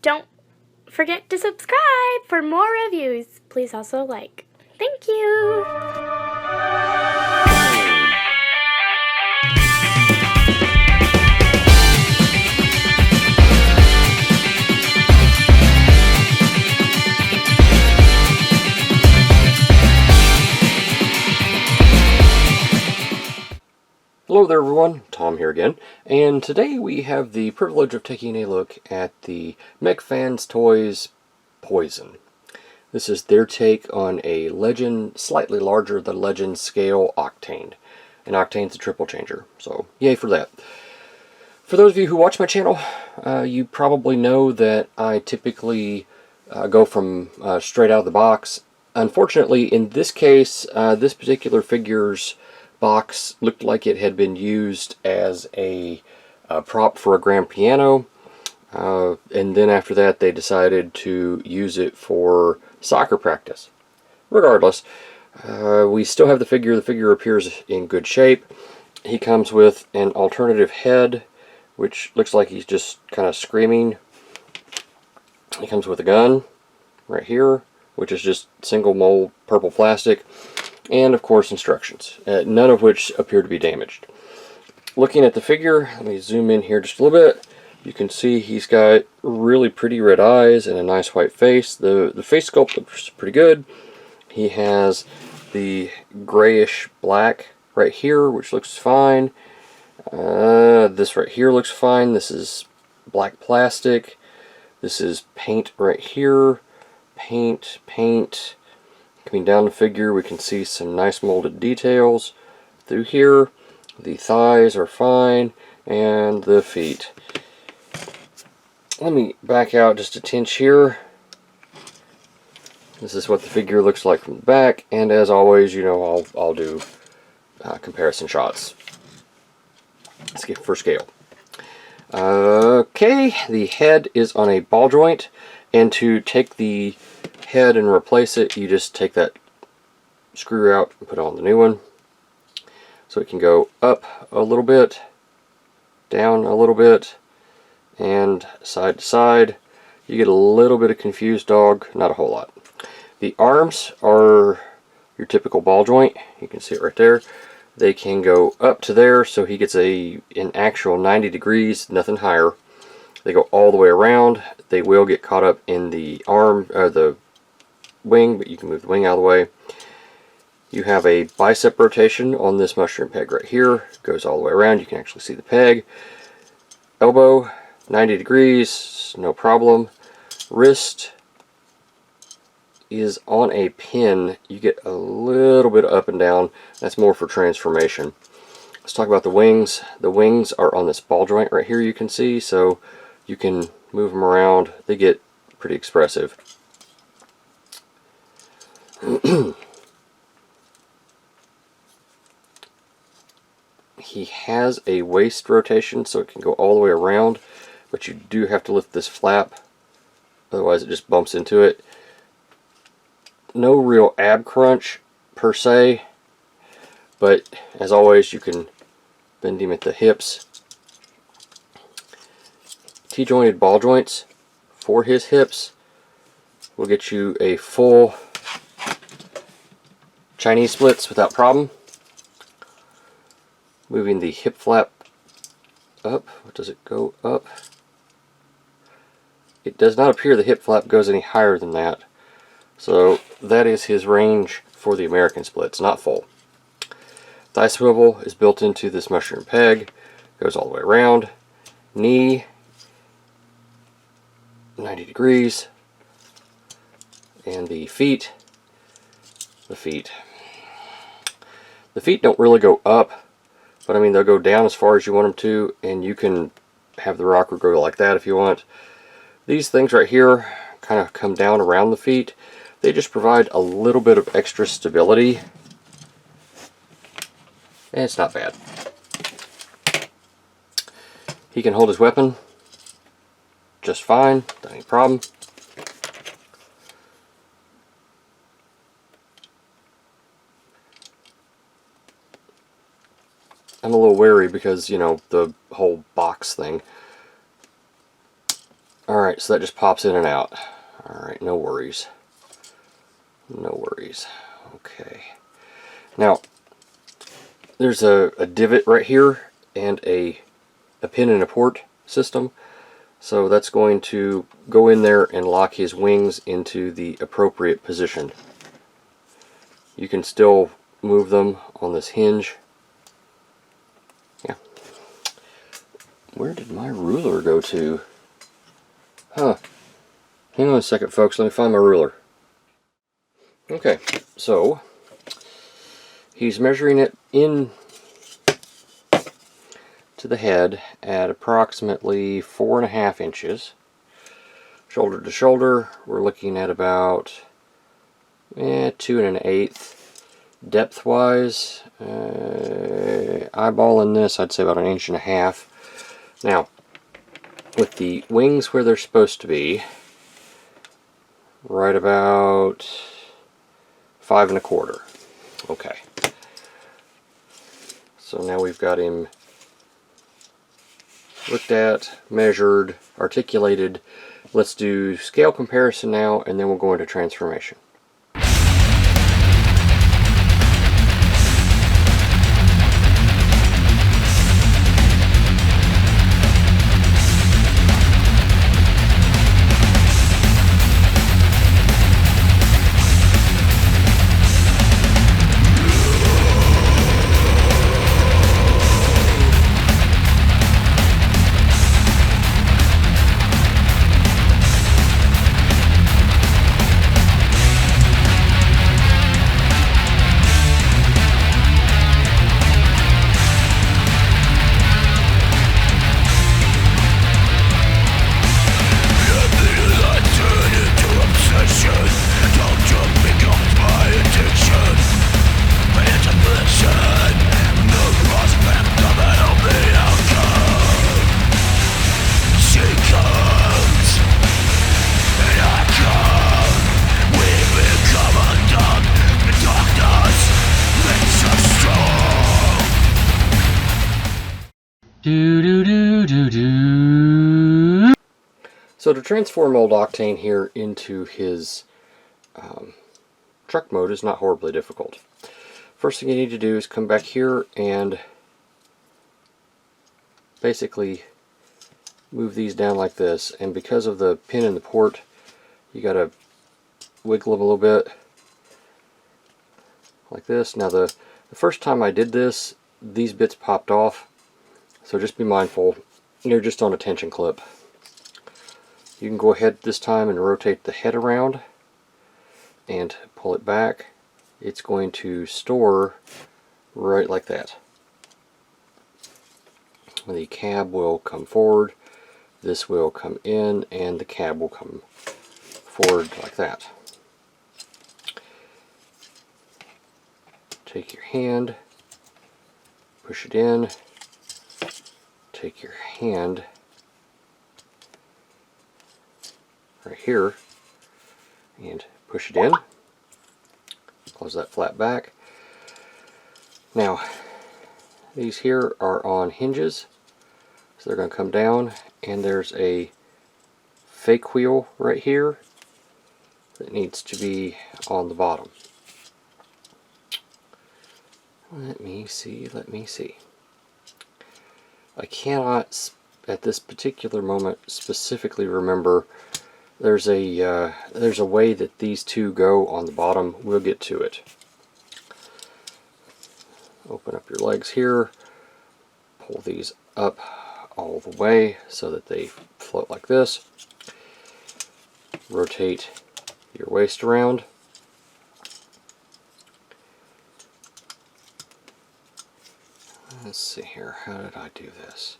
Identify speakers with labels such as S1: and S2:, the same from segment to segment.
S1: don't forget to subscribe for more reviews. Please also like. Thank you!
S2: Hello there everyone, Tom here again, and today we have the privilege of taking a look at the Mech Fans Toys Poison. This is their take on a Legend, slightly larger than Legend scale Octane. And Octane's a triple changer, so yay for that. For those of you who watch my channel, you probably know that I typically go from straight out of the box. Unfortunately, in this case, this particular figure's box looked like it had been used as a prop for a grand piano, and then after that they decided to use it for soccer practice. Regardless, we still have the figure. The figure appears in good shape. He comes with an alternative head, which looks like he's just kind of screaming. He comes with a gun right here, which is just single mold purple plastic. And of course instructions, none of which appear to be damaged. Looking at the figure, let me zoom in here just a little bit. You can see he's got really pretty red eyes and a nice white face. The face sculpt looks pretty good. He has the grayish black right here, which looks fine. This right here looks fine. This is black plastic. This is paint right here. Paint. Coming down the figure, we can see some nice molded details through here. The thighs are fine, and the feet. Let me back out just a tinch here. This is what the figure looks like from the back, and as always, you know, I'll do comparison shots. Let's get for scale. Okay, the head is on a ball joint, and to take the head and replace it, you just take that screw out and put on the new one. So it can go up a little bit, down a little bit, and side to side. You get a little bit of confused dog, not a whole lot. The arms are your typical ball joint. You can see it right there. They can go up to there, so he gets an actual 90 degrees, nothing higher. They go all the way around. They will get caught up in the arm, or the wing, but you can move the wing out of the way. You have a bicep rotation on this mushroom peg right here. It goes all the way around. You can actually see the peg. Elbow, 90 degrees, no problem. Wrist is on a pin. You get a little bit up and down. That's more for transformation. Let's talk about the wings. The wings are on this ball joint right here, you can see, so you can move them around. They get pretty expressive. He has a waist rotation, so it can go all the way around, but you do have to lift this flap, otherwise it just bumps into it. No real ab crunch per se, but as always you can bend him at the hips. T-jointed ball joints for his hips will get you a full Chinese splits without problem. Moving the hip flap up. What does it go up? It does not appear the hip flap goes any higher than that. So that is his range for the American splits, not full. Thigh swivel is built into this mushroom peg. Goes all the way around. Knee, 90 degrees. And the feet. The feet don't really go up, but I mean they'll go down as far as you want them to, and you can have the rocker go like that if you want. These things right here kind of come down around the feet. They just provide a little bit of extra stability, and it's not bad. He can hold his weapon just fine, not any problem. I'm a little wary because, you know, the whole box thing. Alright, so that just pops in and out. Alright, no worries. No worries. Okay. Now, there's a divot right here and a pin and a port system. So that's going to go in there and lock his wings into the appropriate position. You can still move them on this hinge. Yeah. Where did my ruler go to? Huh. Hang on a second, folks. Let me find my ruler. Okay, so he's measuring it in to the head at approximately 4.5 inches. Shoulder to shoulder, we're looking at about 2 1/8. Depth wise, eyeballing this, I'd say about 1.5 inches. Now, with the wings where they're supposed to be, right about 5 1/4. Okay. So now we've got him looked at, measured, articulated. Let's do scale comparison now, and then we'll go into transformation. So to transform old Octane here into his truck mode is not horribly difficult. First thing you need to do is come back here and basically move these down like this, and because of the pin in the port, you gotta wiggle them a little bit like this. Now the first time I did this, these bits popped off, so just be mindful. You're just on a tension clip. You can go ahead this time and rotate the head around and pull it back. It's going to store right like that. The cab will come forward, this will come in, and the cab will come forward like that. Take your hand, push it in, take your hand right here and push it in. Close that flap back. Now, these here are on hinges, so they're going to come down, and there's a fake wheel right here that needs to be on the bottom. Let me see. I cannot at this particular moment specifically remember. There's a way that these two go on the bottom. We'll get to it. Open up your legs here, pull these up all the way so that they float like this. Rotate your waist around. Let's see here, how did I do this?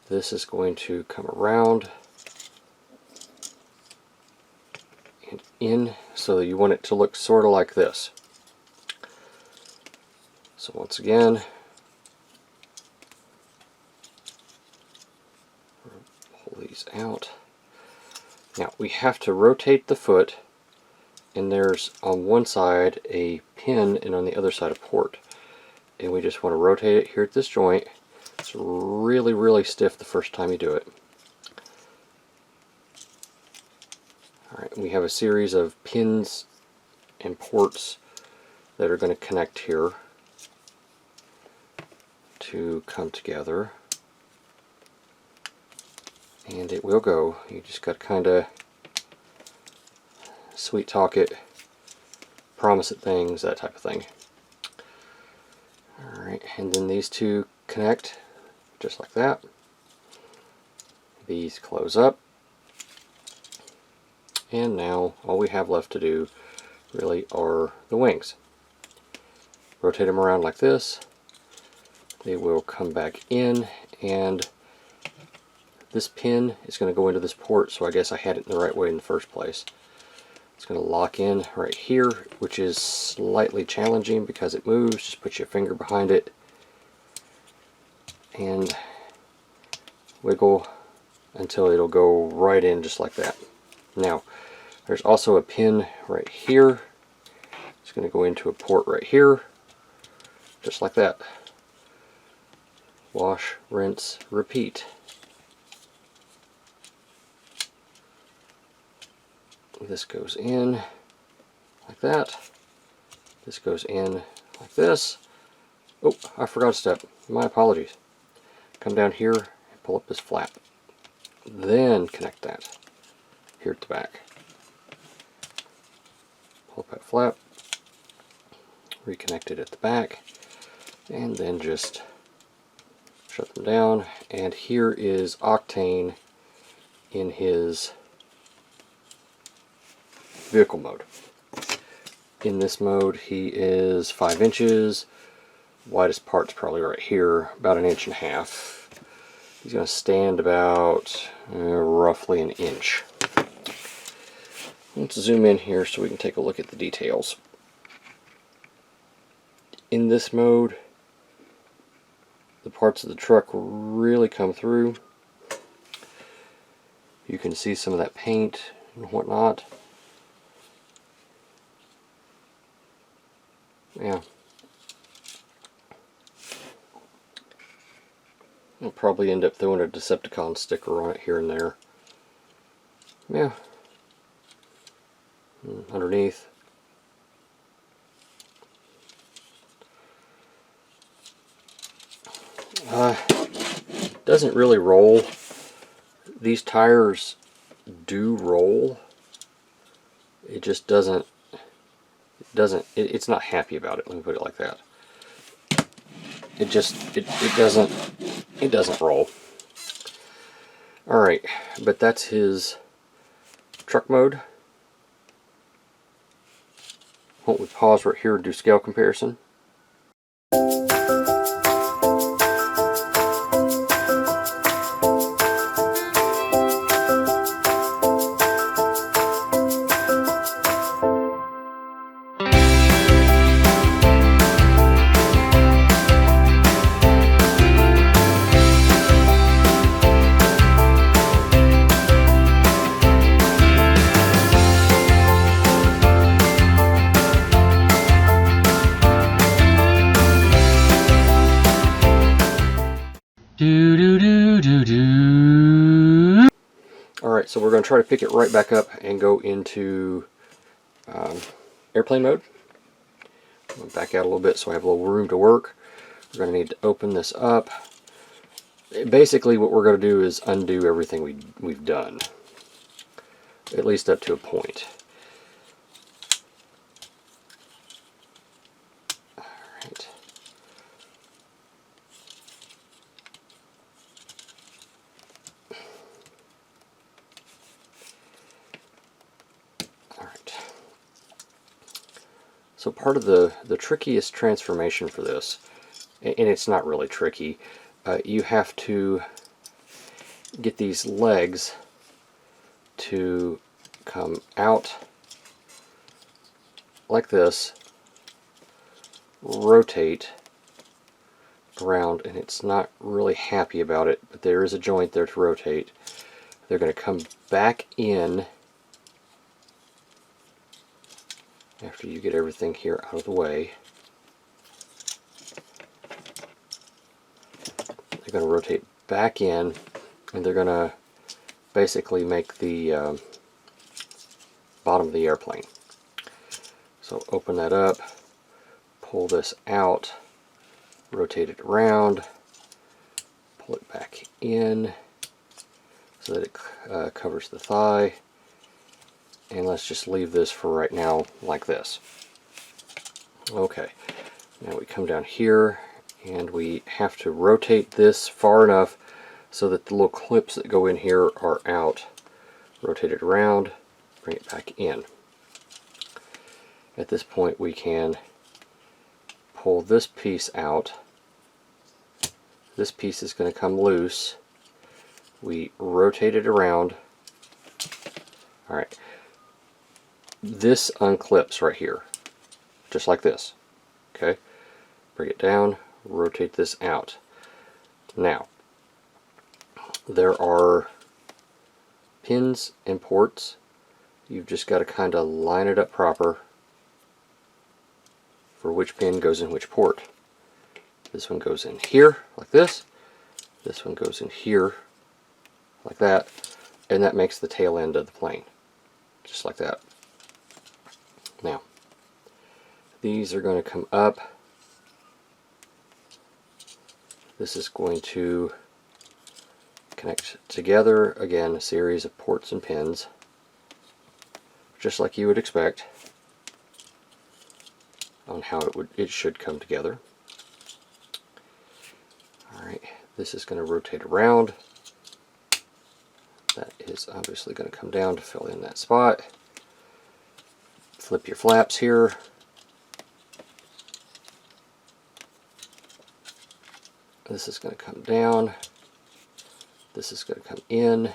S2: This is going to come around and in, so you want it to look sort of like this. So once again, pull these out. Now we have to rotate the foot, and there's on one side a pin and on the other side a port. And we just want to rotate it here at this joint. It's really, really stiff the first time you do it. Alright, we have a series of pins and ports that are going to connect here to come together. And it will go. You just got to kind of sweet talk it, promise it things, that type of thing. Alright, and then these two connect just like that. These close up. And now all we have left to do really are the wings. Rotate them around like this. They will come back in, and this pin is going to go into this port, so I guess I had it in the right way in the first place. It's going to lock in right here, which is slightly challenging because it moves. Just put your finger behind it and wiggle until it'll go right in just like that. Now, there's also a pin right here. It's going to go into a port right here, just like that. Wash, rinse, repeat. This goes in like that. This goes in like this. Oh, I forgot a step. My apologies. Come down here and pull up this flap. Then connect that here at the back. Pull up that flap. Reconnect it at the back. And then just shut them down. And here is Octane in his vehicle mode. In this mode he is 5 inches. Widest part's probably right here, about 1.5 inches. He's going to stand about roughly 1 inch. Let's zoom in here so we can take a look at the details. In this mode, the parts of the truck really come through. You can see some of that paint and whatnot. Yeah. I'll probably end up throwing a Decepticon sticker on it here and there. Yeah. Underneath. Doesn't really roll. These tires do roll. It just doesn't. It's not happy about it. Let me put it like that. It doesn't roll. All right, but that's his truck mode. Won't we pause right here and do scale comparison? Alright, so we're going to try to pick it right back up and go into airplane mode. I'm going to back out a little bit so I have a little room to work. We're going to need to open this up. Basically what we're going to do is undo everything we've done. At least up to a point. Alright. So part of the trickiest transformation for this, and it's not really tricky, you have to get these legs to come out like this, rotate around, and it's not really happy about it, but there is a joint there to rotate. They're going to come back in after you get everything here out of the way. They're going to rotate back in, and they're going to basically make the bottom of the airplane. So open that up, pull this out, rotate it around, pull it back in so that it covers the thigh, and let's just leave this for right now like this. Okay, now we come down here and we have to rotate this far enough so that the little clips that go in here are out. Rotate it around, bring it back in. At this point we can pull this piece out. This piece is going to come loose. We rotate it around. Alright. This unclips right here. Just like this. Okay? Bring it down, rotate this out. Now, there are pins and ports. You've just got to kind of line it up proper for which pin goes in which port. This one goes in here like this. This one goes in here like that. And that makes the tail end of the plane. Just like that. Now, these are going to come up. This is going to connect together, again, a series of ports and pins, just like you would expect on how it should come together. Alright, this is going to rotate around. That is obviously going to come down to fill in that spot. Flip your flaps here. This is going to come down. This is going to come in.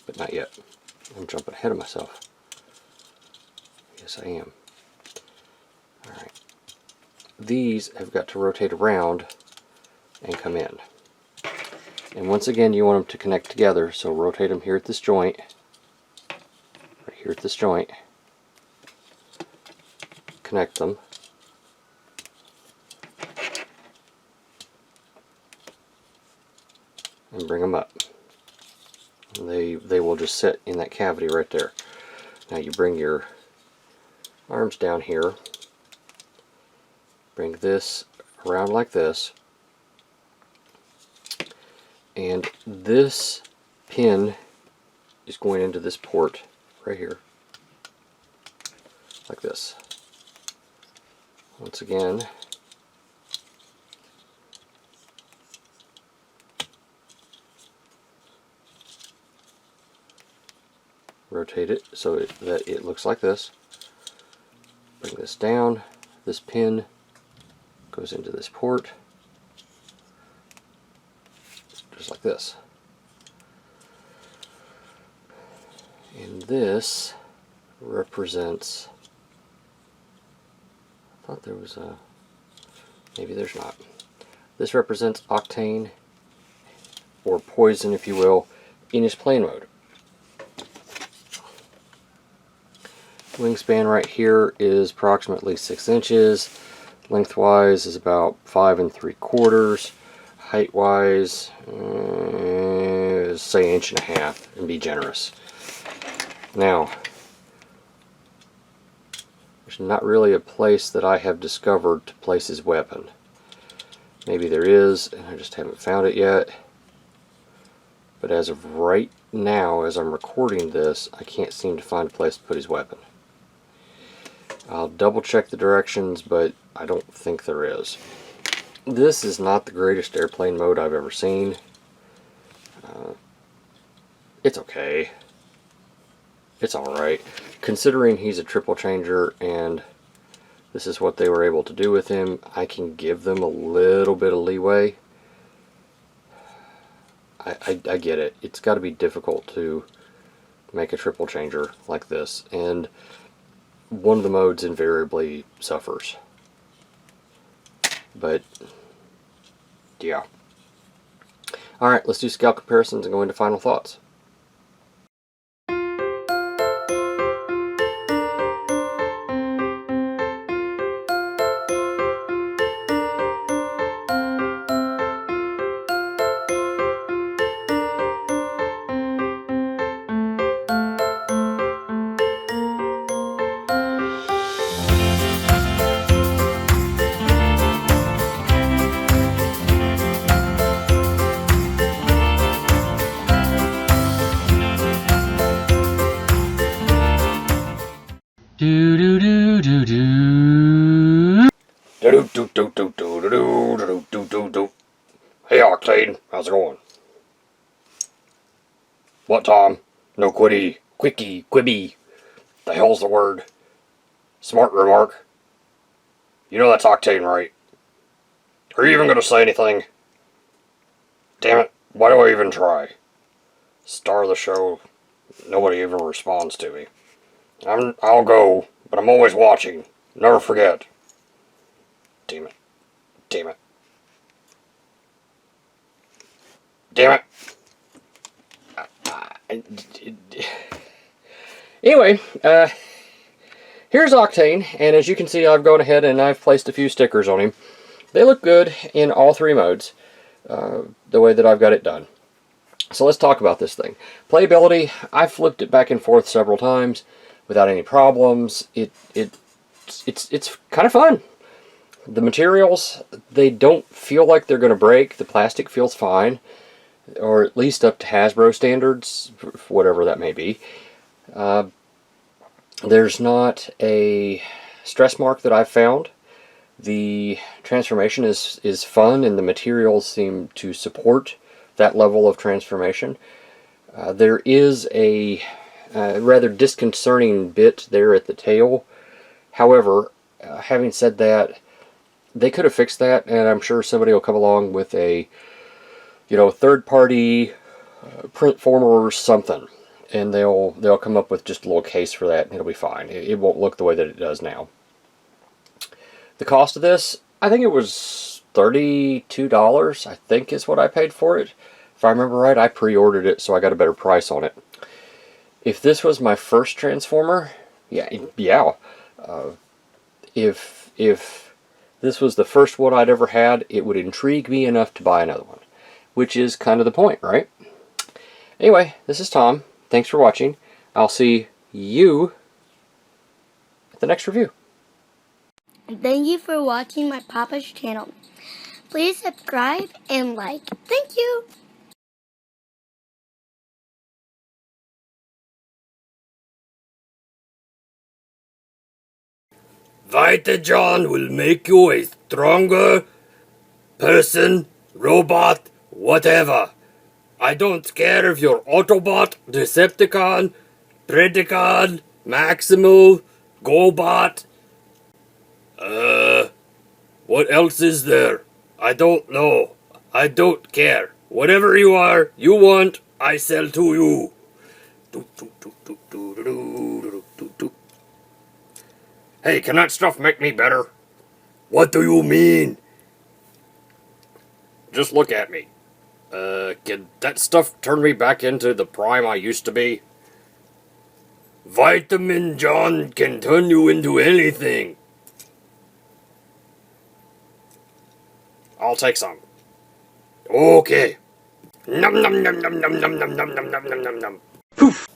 S2: But not yet. I'm jumping ahead of myself. Yes, I am. Alright. These have got to rotate around and come in. And once again, you want them to connect together, so rotate them here at this joint. Right here at this joint. Connect them. And bring them up. And they will just sit in that cavity right there. Now you bring your arms down here. Bring this around like this. And this pin is going into this port right here. Like this. Once again, rotate it so that it looks like this. Bring this down. This pin goes into this port. Just like this. And this represents, I thought there was a, maybe there's not. This represents octane, or poison if you will, in his plane mode. Wingspan right here is approximately 6 inches. Lengthwise is about 5 3/4. Height-wise, say 1.5 inches and be generous. Now, there's not really a place that I have discovered to place his weapon. Maybe there is, and I just haven't found it yet. But as of right now, as I'm recording this, I can't seem to find a place to put his weapon. I'll double check the directions, but I don't think there is. This is not the greatest airplane mode I've ever seen. It's okay. It's alright. Considering he's a triple changer and this is what they were able to do with him, I can give them a little bit of leeway. I get it. It's got to be difficult to make a triple changer like this, and one of the modes invariably suffers. But yeah. Alright, let's do scale comparisons and go into final thoughts. Octane. How's it going? What, Tom? No quickie, quibby. The hell's the word? Smart remark. You know that's Octane, right? Are you even going to say anything? Damn it, why do I even try? Star of the show, nobody even responds to me. I'll go, but I'm always watching. Never forget. Damn it. Damn it. Damn it. Anyway, here's Octane, and as you can see, I've gone ahead and I've placed a few stickers on him. They look good in all three modes, the way that I've got it done. So let's talk about this thing. Playability, I've flipped it back and forth several times without any problems. It's kind of fun. The materials, they don't feel like they're going to break. The plastic feels fine, or at least up to Hasbro standards, whatever that may be. There's not a stress mark that I've found. The transformation is fun, and the materials seem to support that level of transformation. There is a rather disconcerting bit there at the tail. However, having said that, they could have fixed that, and I'm sure somebody will come along with a, third-party print former or something, and they'll come up with just a little case for that, and it'll be fine. It won't look the way that it does now. The cost of this, I think it was $32, I think is what I paid for it. If I remember right, I pre-ordered it, so I got a better price on it. If this was my first Transformer, yeah. If this was the first one I'd ever had, it would intrigue me enough to buy another one, which is kind of the point, right? Anyway, this is Tom. Thanks for watching. I'll see you at the next review.
S1: Thank you for watching my Papa's channel. Please subscribe and like. Thank you.
S2: Vita John will make you a stronger person, robot, whatever. I don't care if you're Autobot, Decepticon, Predacon, Maximal, GoBot. What else is there? I don't know. I don't care. Whatever you are, you want, I sell to you. Hey, can that stuff make me better? What do you mean? Just look at me. Can that stuff turn me back into the prime I used to be? Vitamin John can turn you into anything. I'll take some. Okay. Num num num num num num num num num num num num. Poof.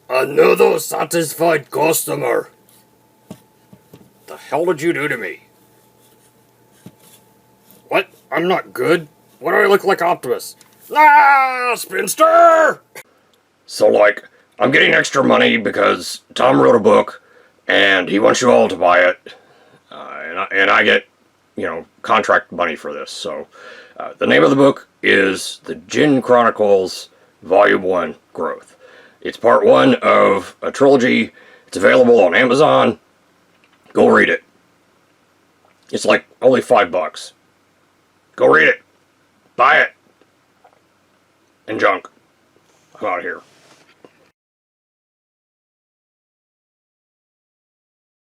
S2: Another satisfied customer. The hell did you do to me? What? I'm not good? Why do I look like Optimus? Ah, spinster! So, like, I'm getting extra money because Tom wrote a book, and he wants you all to buy it, and I get, contract money for this. So, the name of the book is The Jin Chronicles Volume 1 Growth. It's part 1 of a trilogy. It's available on Amazon. Go read it. It's like only $5. Go read it. Buy it. And junk. I'm out of here.